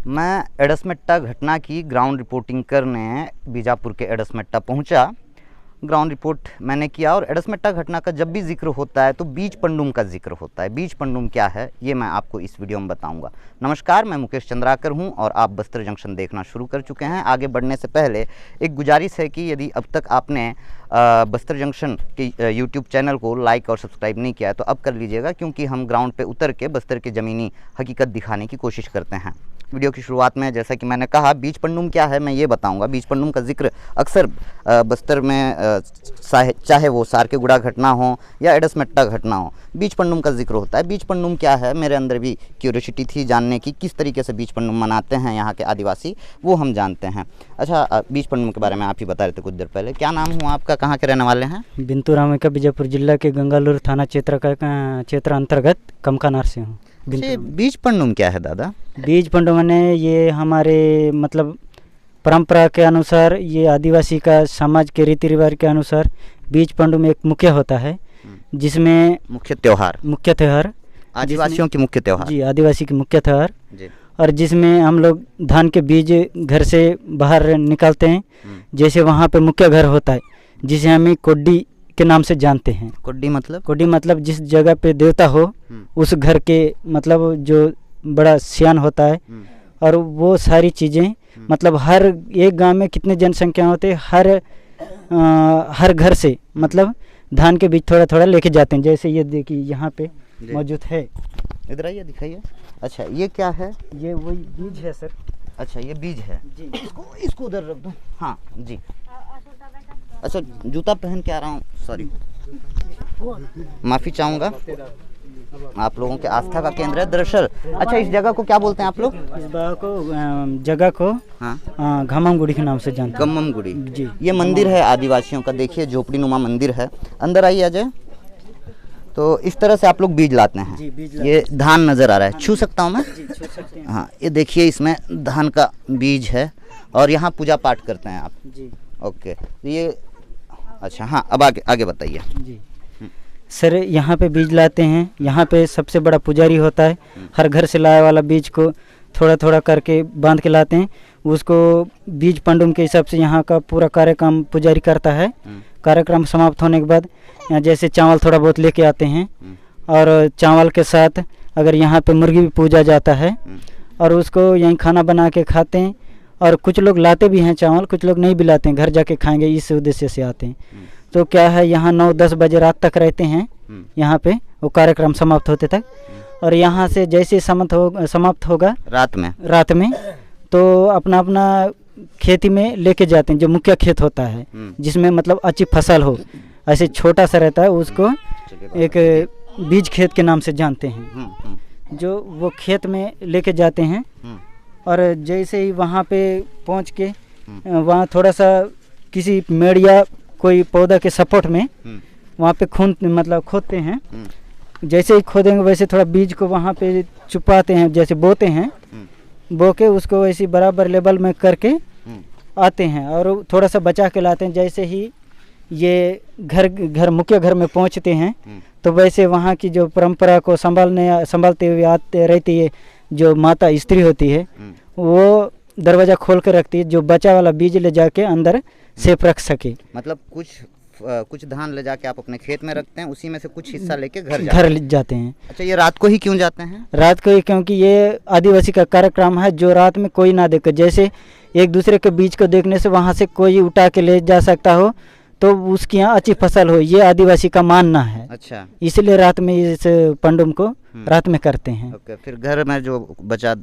मैं एडसमेट्टा घटना की ग्राउंड रिपोर्टिंग करने बीजापुर के एडसमेट्टा पहुंचा। ग्राउंड रिपोर्ट मैंने किया और एडसमेट्टा घटना का जब भी जिक्र होता है तो बीज पंडुम का जिक्र होता है। बीज पंडुम क्या है ये मैं आपको इस वीडियो में बताऊंगा। नमस्कार, मैं मुकेश चंद्राकर हूं और आप बस्तर जंक्शन देखना शुरू कर चुके हैं। आगे बढ़ने से पहले एक गुजारिश है कि यदि अब तक आपने बस्तर जंक्शन के यूट्यूब चैनल को लाइक और सब्सक्राइब नहीं किया है तो अब कर लीजिएगा, क्योंकि हम ग्राउंड पे उतर के बस्तर के ज़मीनी हकीकत दिखाने की कोशिश करते हैं। वीडियो की शुरुआत में जैसा कि मैंने कहा, बीज पंडुम क्या है मैं ये बताऊंगा। बीज पंडुम का जिक्र अक्सर बस्तर में चाहे वो सारकेगुड़ा घटना हो या एडसमेट्टा घटना हो, बीज पंडुम का जिक्र होता है। बीज पंडुम क्या है, मेरे अंदर भी क्यूरियोसिटी थी जानने की, किस तरीके से बीज पंडुम मनाते हैं यहाँ के आदिवासी, वो हम जानते हैं। अच्छा, बीज पंडुम के बारे में आप ही बता रहे थे कुछ देर पहले। क्या नाम हुआ आपका, कहाँ के रहने वाले हैं? बिंतु रामिका, बीजापुर जिला के गंगालूर थाना क्षेत्र अंतर्गत कमकानार से हूँ। बीज पंडुम क्या है दादा? बीज पंडुम ने ये हमारे मतलब परंपरा के अनुसार, ये आदिवासी का समाज के रीति रिवाज के अनुसार बीज पंडुम एक मुख्य होता है, जिसमें मुख्य त्यौहार आदिवासियों की मुख्य त्यौहार जी, आदिवासी की मुख्य त्यौहार, और जिसमें हम लोग धान के बीज घर से बाहर निकालते हैं। जैसे वहाँ पे मुख्य घर होता है जिसे हमें कोड्डी के नाम से जानते हैं। कोड्डी मतलब जिस जगह पे देवता हो उस घर के मतलब जो बड़ा सियान होता है, और वो सारी चीज़ें मतलब हर एक गांव में कितने जनसंख्या होते हैं, हर घर से मतलब धान के बीज थोड़ा थोड़ा लेके जाते हैं। जैसे ये देखिए यहाँ पे मौजूद है, इधर आइए दिखाइए। अच्छा, ये क्या है? ये वही बीज है सर। अच्छा, ये बीज है जी। इसको उधर रख दो। हाँ जी। अच्छा, जूता पहन के आ रहा हूँ, सॉरी, माफ़ी चाहूँगा। आप लोगों के आस्था का केंद्र है दरअसल। अच्छा, इस जगह को क्या बोलते हैं आप लोग? इस जगह को हाँ घमम गुड़ी के नाम से जानते हैं। गम्मम गुड़ी जी। ये मंदिर है आदिवासियों का, देखिए झोपड़ी नुमा मंदिर है। अंदर आइए अजय। तो इस तरह से आप लोग बीज लाते हैं जी, ये धान नज़र आ रहा है, छू सकता हूँ मैं? छू सकते हैं। हाँ, ये देखिए इसमें धान का बीज है और यहाँ पूजा पाठ करते हैं आप जी। ओके, ये अच्छा, हाँ अब आगे बताइए जी। सर यहाँ पे बीज लाते हैं, यहाँ पे सबसे बड़ा पुजारी होता है। हर घर से लाया वाला बीज को थोड़ा थोड़ा करके बांध के लाते हैं, उसको बीज पंडुम के हिसाब से यहाँ का पूरा कार्यक्रम पुजारी करता है। कार्यक्रम समाप्त होने के बाद यहाँ जैसे चावल थोड़ा बहुत लेके आते हैं, और चावल के साथ अगर यहाँ पे मुर्गी भी पूजा जाता है, और उसको यहीं खाना बना के खाते हैं। और कुछ लोग लाते भी हैं चावल, कुछ लोग नहीं भी लाते हैं, घर जाके खाएंगे इस उद्देश्य से आते हैं। तो क्या है, यहाँ 9-10 बजे रात तक रहते हैं यहाँ पे, वो कार्यक्रम समाप्त होते तक। और यहाँ से जैसे समाप्त होगा रात में तो अपना अपना खेती में लेके जाते हैं, जो मुख्य खेत होता है जिसमें मतलब अच्छी फसल हो। ऐसे छोटा सा रहता है, उसको एक बीज खेत के नाम से जानते हैं, जो वो खेत में लेके जाते हैं। और जैसे ही वहाँ पे पहुँच के वहाँ थोड़ा सा किसी मेड़ या कोई पौधा के सपोर्ट में वहाँ पे खोदते हैं। जैसे ही खोदेंगे वैसे थोड़ा बीज को वहाँ पे छुपाते हैं, जैसे बोते हैं, बो के उसको वैसे बराबर लेवल में करके आते हैं और थोड़ा सा बचा के लाते हैं। जैसे ही ये मुख्य घर में पहुँचते हैं तो वैसे वहाँ की जो परंपरा को संभालते हुए आते रहती है, जो माता स्त्री होती है वो दरवाज़ा खोल कर रखती है, जो बचा वाला बीज ले जाके अंदर सेफ रख सके। मतलब कुछ धान ले जाके आप अपने खेत में रखते हैं, उसी में से कुछ हिस्सा लेके घर जाते हैं। अच्छा, ये रात को ही क्यों जाते हैं? रात को ही क्योंकि ये आदिवासी का कार्यक्रम है, जो रात में कोई ना देखे। जैसे एक दूसरे के बीज को देखने से वहाँ से कोई उठा के ले जा सकता हो, तो उसकी यहाँ अच्छी फसल हो, ये आदिवासी का मानना है। अच्छा, इसलिए रात में इस पंडुम को रात में करते हैं। ओके, फिर घर में जो बचा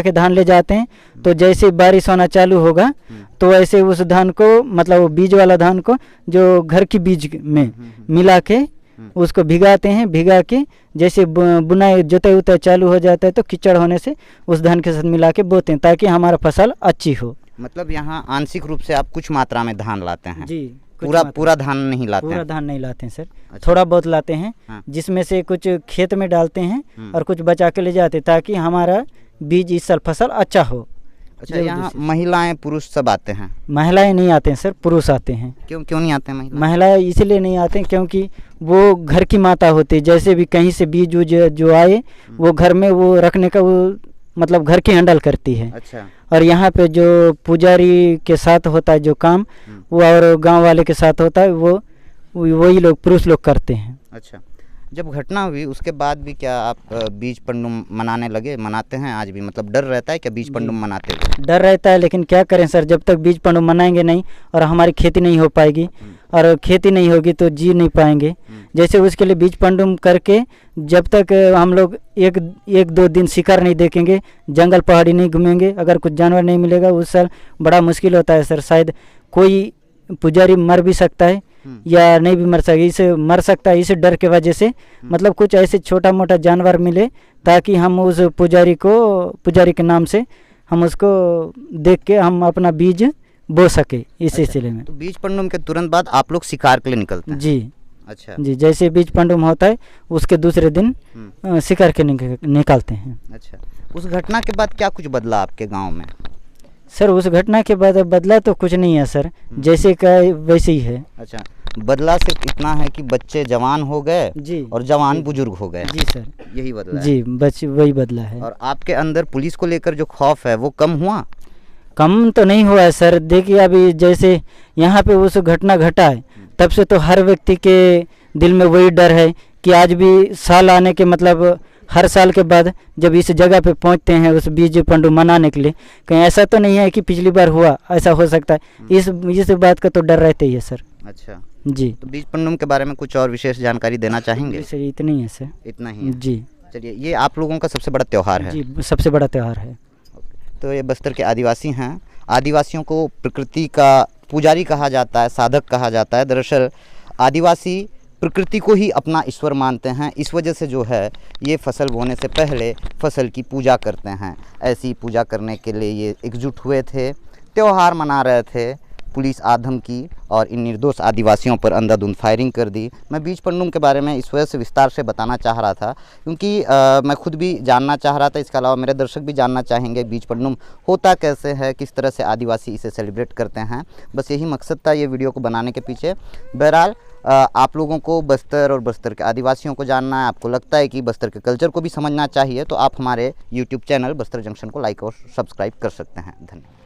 के धान ले जाते हैं, तो जैसे बारिश होना चालू होगा तो ऐसे उस धान को मतलब वो बीज वाला धान को जो घर की बीज में मिला के उसको भिगाते हैं। भिगा के जैसे बुनाई जोताई उताई चालू हो जाता है तो कीचड़ होने से उस धान के साथ मिला के बोते हैं, ताकि हमारा फसल अच्छी हो। मतलब यहाँ आंशिक रूप से आप कुछ मात्रा में धान लाते हैं जी? पूरा धान नहीं लाते? पूरा धान नहीं लाते हैं सर। अच्छा। थोड़ा बहुत लाते हैं। हाँ। जिसमें से कुछ खेत में डालते हैं और कुछ बचा के ले जाते हैं, ताकि हमारा बीज इस साल फसल अच्छा हो। अच्छा, यहाँ महिलाएं पुरुष सब आते हैं? महिलाएं नहीं आते हैं सर, पुरुष आते हैं। क्यों नहीं आते हैं महिलाएं? इसलिए नहीं आते हैं क्योंकि वो घर की माता होती है। जैसे भी कहीं से बीज जो आए वो घर में वो रखने का वो मतलब घर की हैंडल करती है। अच्छा। और यहाँ पे जो पुजारी के साथ होता है जो काम, वो और गांव वाले के साथ होता है, वो वही लोग पुरुष लोग करते हैं। अच्छा, जब घटना हुई उसके बाद भी क्या आप बीज पंडुम मनाने लगे, मनाते हैं आज भी? मतलब डर रहता है क्या बीज पंडुम मनाते हुए? डर रहता है, लेकिन क्या करें सर, जब तक बीज पंडुम मनाएंगे नहीं और हमारी खेती नहीं हो पाएगी, और खेती नहीं होगी तो जी नहीं पाएंगे। जैसे उसके लिए बीज पंडुम करके जब तक हम लोग एक दो दिन शिकार नहीं देखेंगे, जंगल पहाड़ी नहीं घूमेंगे, अगर कुछ जानवर नहीं मिलेगा, उस साल बड़ा मुश्किल होता है सर। शायद कोई पुजारी मर भी सकता है या नहीं भी मर सकता है, इस डर के वजह से मतलब कुछ ऐसे छोटा मोटा जानवर मिले ताकि हम उस पुजारी के नाम से हम उसको देख के हम अपना बीज बो सके इस सिलसिले में। तो बीज पंडुम के तुरंत बाद आप लोग शिकार के लिए निकलते हैं? जी। अच्छा जी, जैसे बीज पंडुम होता है उसके दूसरे दिन शिकार के निकालते हैं। अच्छा, उस घटना के बाद क्या कुछ बदला आपके गांव में? सर उस घटना के बाद बदला तो कुछ नहीं है सर, जैसे का वैसे ही है। अच्छा, बदला सिर्फ इतना है कि बच्चे जवान हो गए जी, और जवान बुजुर्ग हो गए। जी सर, यही बदला है? जी, बच्चे वही बदला है। और आपके अंदर पुलिस को लेकर जो खौफ है वो कम हुआ? कम तो नहीं हुआ है सर। देखिए अभी जैसे यहाँ पे उस घटना घटा है, तब से तो हर व्यक्ति के दिल में वही डर है कि आज भी साल आने के मतलब हर साल के बाद जब इस जगह पे पहुँचते हैं उस बीज पंडुम मनाने के लिए, कहीं ऐसा तो नहीं है कि पिछली बार हुआ, ऐसा हो सकता है, इस बात का तो डर रहता ही है सर। अच्छा जी। तो बीज पंडुम के बारे में कुछ और विशेष जानकारी देना चाहेंगे? सर इतना ही है सर। इतना ही है? जी। चलिए, ये आप लोगों का सबसे बड़ा त्यौहार है? जी, सबसे बड़ा त्यौहार है। तो ये बस्तर के आदिवासी हैं। आदिवासियों को प्रकृति का पुजारी कहा जाता है, साधक कहा जाता है। दरअसल आदिवासी प्रकृति को ही अपना ईश्वर मानते हैं। इस वजह से जो है ये फसल बोने से पहले फसल की पूजा करते हैं। ऐसी पूजा करने के लिए ये एकजुट हुए थे, त्यौहार मना रहे थे। पुलिस आधम की और इन निर्दोष आदिवासियों पर अंधाधुंध फायरिंग कर दी। मैं बीज पंडुम के बारे में इस वजह से विस्तार से बताना चाह रहा था क्योंकि मैं खुद भी जानना चाह रहा था, इसके अलावा मेरे दर्शक भी जानना चाहेंगे बीज पंडुम होता कैसे है, किस तरह से आदिवासी इसे सेलिब्रेट करते हैं। बस यही मकसद था ये वीडियो को बनाने के पीछे। बहरहाल आप लोगों को बस्तर और बस्तर के आदिवासियों को जानना है, आपको लगता है कि बस्तर के कल्चर को भी समझना चाहिए, तो आप हमारे यूट्यूब चैनल बस्तर जंक्शन को लाइक और सब्सक्राइब कर सकते हैं। धन्यवाद।